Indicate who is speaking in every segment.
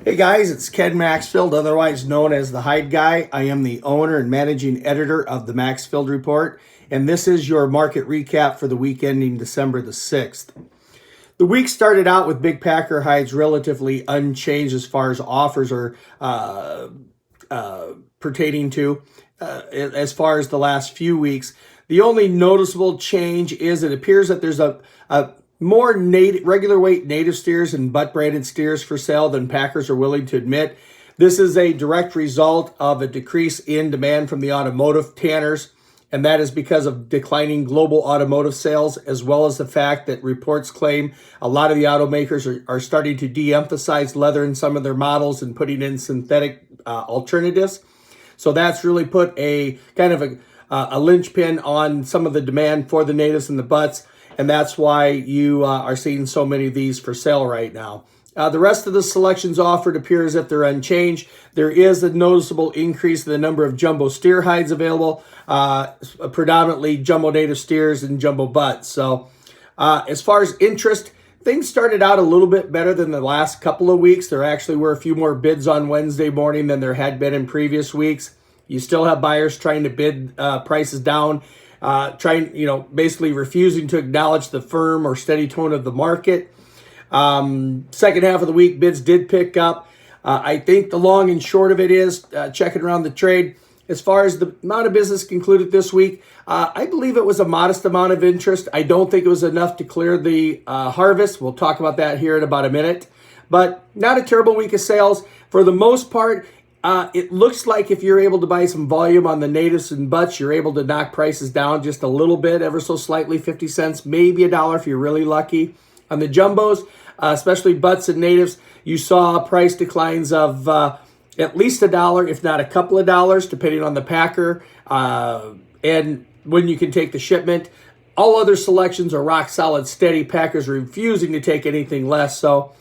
Speaker 1: Hey guys, it's Ken Maxfield, otherwise known as the Hide Guy. I am the owner and managing editor of the Maxfield Report, and this is your market recap for the week ending December the 6th. The week started out with big packer hides relatively unchanged as far as offers are pertaining to as far as the last few weeks. The only noticeable change is it appears that there's a more regular weight native steers and butt branded steers for sale than packers are willing to admit. This is a direct result of a decrease in demand from the automotive tanners, and that is because of declining global automotive sales, as well as the fact that reports claim a lot of the automakers are starting to de-emphasize leather in some of their models and putting in synthetic alternatives. So that's really put a kind of a linchpin on some of the demand for the natives and the butts. And that's why you are seeing so many of these for sale right now. The rest of the selections offered appear as if they're unchanged. There is a noticeable increase in the number of jumbo steer hides available, predominantly jumbo native steers and jumbo butts. So as far as interest, things started out a little bit better than the last couple of weeks. There actually were a few more bids on Wednesday morning than there had been in previous weeks. You still have buyers trying to bid prices down, basically refusing to acknowledge the firm or steady tone of the market. Second half of the week, bids did pick up. I think the long and short of it is, checking around the trade, as far as the amount of business concluded this week, I believe it was a modest amount of interest. I don't think it was enough to clear the harvest. We'll talk about that here in about a minute. But not a terrible week of sales. For the most part, it looks like if you're able to buy some volume on the natives and butts, you're able to knock prices down just a little bit, ever so slightly, 50 cents, maybe $1 if you're really lucky. On the jumbos, especially butts and natives, you saw price declines of at least $1, if not a couple of dollars, depending on the packer and when you can take the shipment. All other selections are rock solid, steady. Packers refusing to take anything less. So,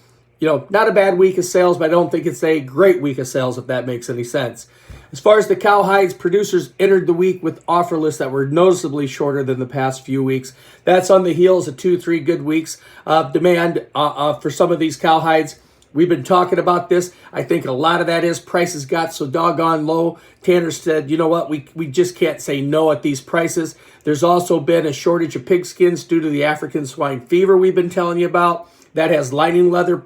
Speaker 1: not a bad week of sales, but I don't think it's a great week of sales, if that makes any sense. As far as the cow hides, producers entered the week with offer lists that were noticeably shorter than the past few weeks. That's on the heels of 2-3 good weeks of demand for some of these cow hides. We've been talking about this. I think a lot of that is prices got so doggone low. Tanners said, you know what, we just can't say no at these prices. There's also been a shortage of pigskins due to the African swine fever we've been telling you about. That has lining leather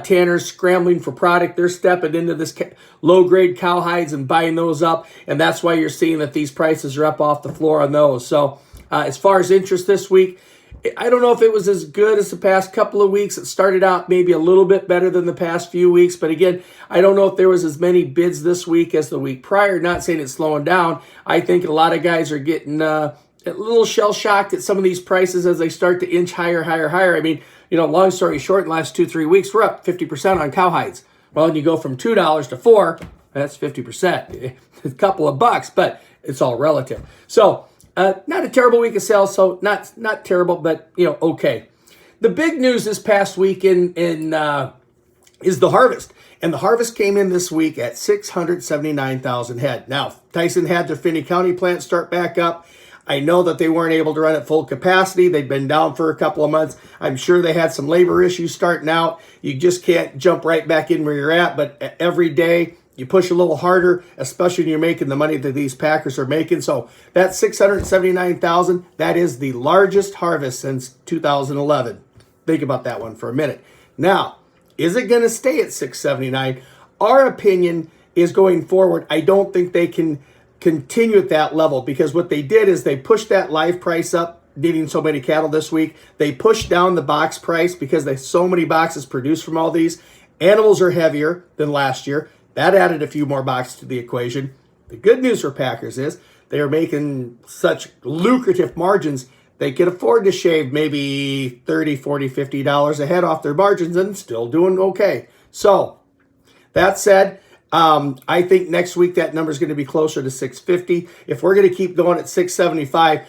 Speaker 1: tanners scrambling for product. They're stepping into this low-grade cow hides and buying those up, and that's why you're seeing that these prices are up off the floor on those. So as far as interest this week, I don't know if it was as good as the past couple of weeks. It started out maybe a little bit better than the past few weeks, but again, I don't know if there was as many bids this week as the week prior. Not saying it's slowing down. I think a lot of guys are getting a little shell-shocked at some of these prices as they start to inch higher. I mean, long story short, in the last 2-3 weeks, we're up 50% on cow hides. Well, when you go from $2 to $4, that's 50%. A couple of bucks, but it's all relative. So, not a terrible week of sales, so not terrible, but, okay. The big news this past week is the harvest. And the harvest came in this week at 679,000 head. Now, Tyson had their Finney County plant start back up. I know that they weren't able to run at full capacity. They'd been down for a couple of months. I'm sure they had some labor issues starting out. You just can't jump right back in where you're at, but every day you push a little harder, especially when you're making the money that these packers are making. So that 679,000, that is the largest harvest since 2011. Think about that one for a minute. Now, is it going to stay at 679? Our opinion is going forward, I don't think they can continue at that level, because what they did is they pushed that live price up, needing so many cattle this week. They pushed down the box price because there's so many boxes produced from all these. Animals are heavier than last year. That added a few more boxes to the equation. The good news for packers is they are making such lucrative margins, they can afford to shave maybe $30, $40, $50 a head off their margins and still doing okay. So that said, I think next week that number is going to be closer to 650. If we're going to keep going at 675,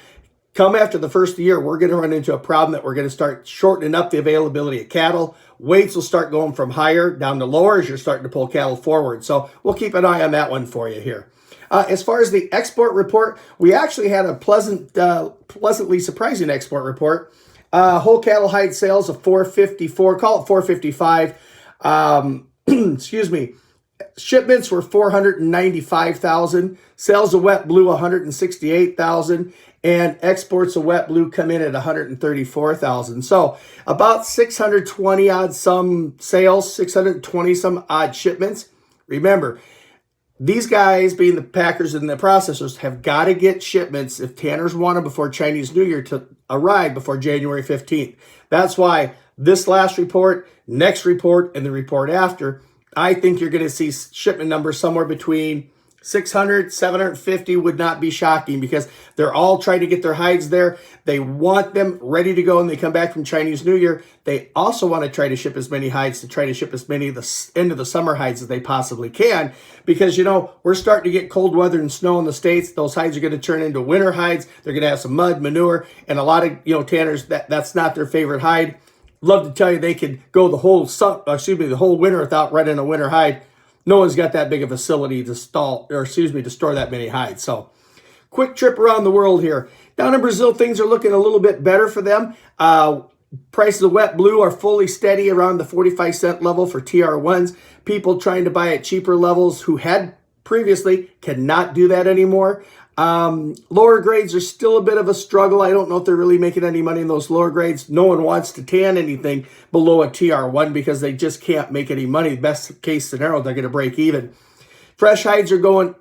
Speaker 1: come after the first of the year, we're going to run into a problem that we're going to start shortening up the availability of cattle. Weights will start going from higher down to lower as you're starting to pull cattle forward. So we'll keep an eye on that one for you here. As far as the export report, we actually had a pleasantly surprising export report. Whole cattle hide sales of 454, call it 455. excuse me, shipments were 495,000, sales of wet blue 168,000, and exports of wet blue come in at 134,000. So about 620 odd some sales, 620 some odd shipments. Remember, these guys, being the packers and the processors, have got to get shipments if tanners want them before Chinese New Year to arrive before January 15th. That's why this last report, next report, and the report after, I think you're going to see shipment numbers somewhere between 600, 750 would not be shocking because they're all trying to get their hides there. They want them ready to go when they come back from Chinese New Year. They also want to try to ship as many hides to try to ship as many of the end of the summer hides as they possibly can because, you know, we're starting to get cold weather and snow in the States. Those hides are going to turn into winter hides. They're going to have some mud, manure, and a lot of, you know, tanners, that's not their favorite hide. Love to tell you they could go the whole winter without running a winter hide. No one's got that big a facility to store that many hides. So, quick trip around the world here. Down in Brazil, things are looking a little bit better for them. Prices of wet blue are fully steady around the 45-cent level for TR1s. People trying to buy at cheaper levels who had previously cannot do that anymore. Lower grades are still a bit of a struggle. I don't know if they're really making any money in those lower grades. No one wants to tan anything below a TR1 because they just can't make any money. Best case scenario, they're going to break even. Fresh hides are going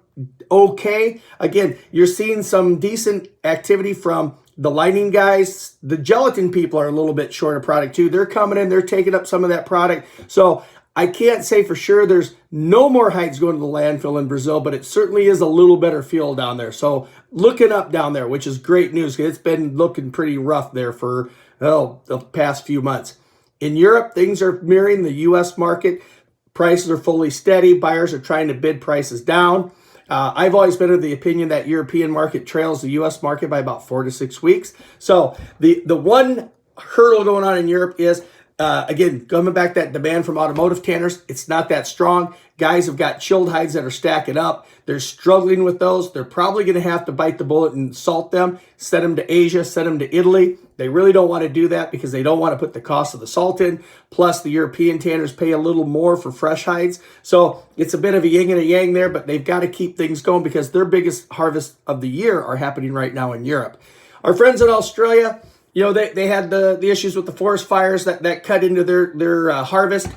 Speaker 1: okay. Again, you're seeing some decent activity from the lining guys. The gelatin people are a little bit short of product too. They're coming in, they're taking up some of that product. So I can't say for sure there's no more hides going to the landfill in Brazil, but it certainly is a little better feel down there. So looking up down there, which is great news. It's been looking pretty rough there for the past few months. In Europe, things are mirroring the U.S. market. Prices are fully steady. Buyers are trying to bid prices down. I've always been of the opinion that European market trails the U.S. market by about 4 to 6 weeks. So the one hurdle going on in Europe is, again, coming back that demand from automotive tanners, it's not that strong. Guys have got chilled hides that are stacking up. They're struggling with those. They're probably going to have to bite the bullet and salt them, send them to Asia, send them to Italy. They really don't want to do that because they don't want to put the cost of the salt in. Plus, the European tanners pay a little more for fresh hides. So it's a bit of a yin and a yang there, but they've got to keep things going because their biggest harvest of the year are happening right now in Europe. Our friends in Australia, you know, they had the issues with the forest fires that cut into their harvest.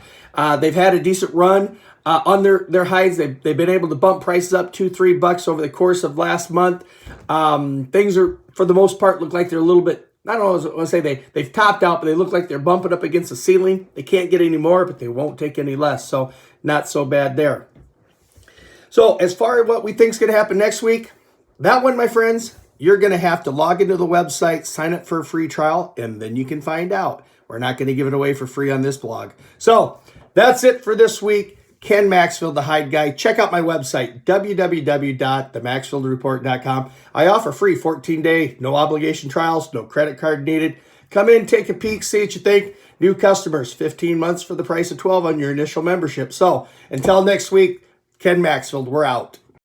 Speaker 1: They've had a decent run on their hides. They've been able to bump prices up $2-3 over the course of last month. Things are, for the most part, look like they're a little bit, I don't know, I want to say they've topped out, but they look like they're bumping up against the ceiling. They can't get any more, but they won't take any less. So not so bad there. So as far as what we think is going to happen next week, that one, my friends, you're going to have to log into the website, sign up for a free trial, and then you can find out. We're not going to give it away for free on this blog. So that's it for this week. Ken Maxfield, the Hide Guy. Check out my website, www.themaxfieldreport.com. I offer free 14-day, no obligation trials, no credit card needed. Come in, take a peek, see what you think. New customers, 15 months for the price of 12 on your initial membership. So until next week, Ken Maxfield, we're out.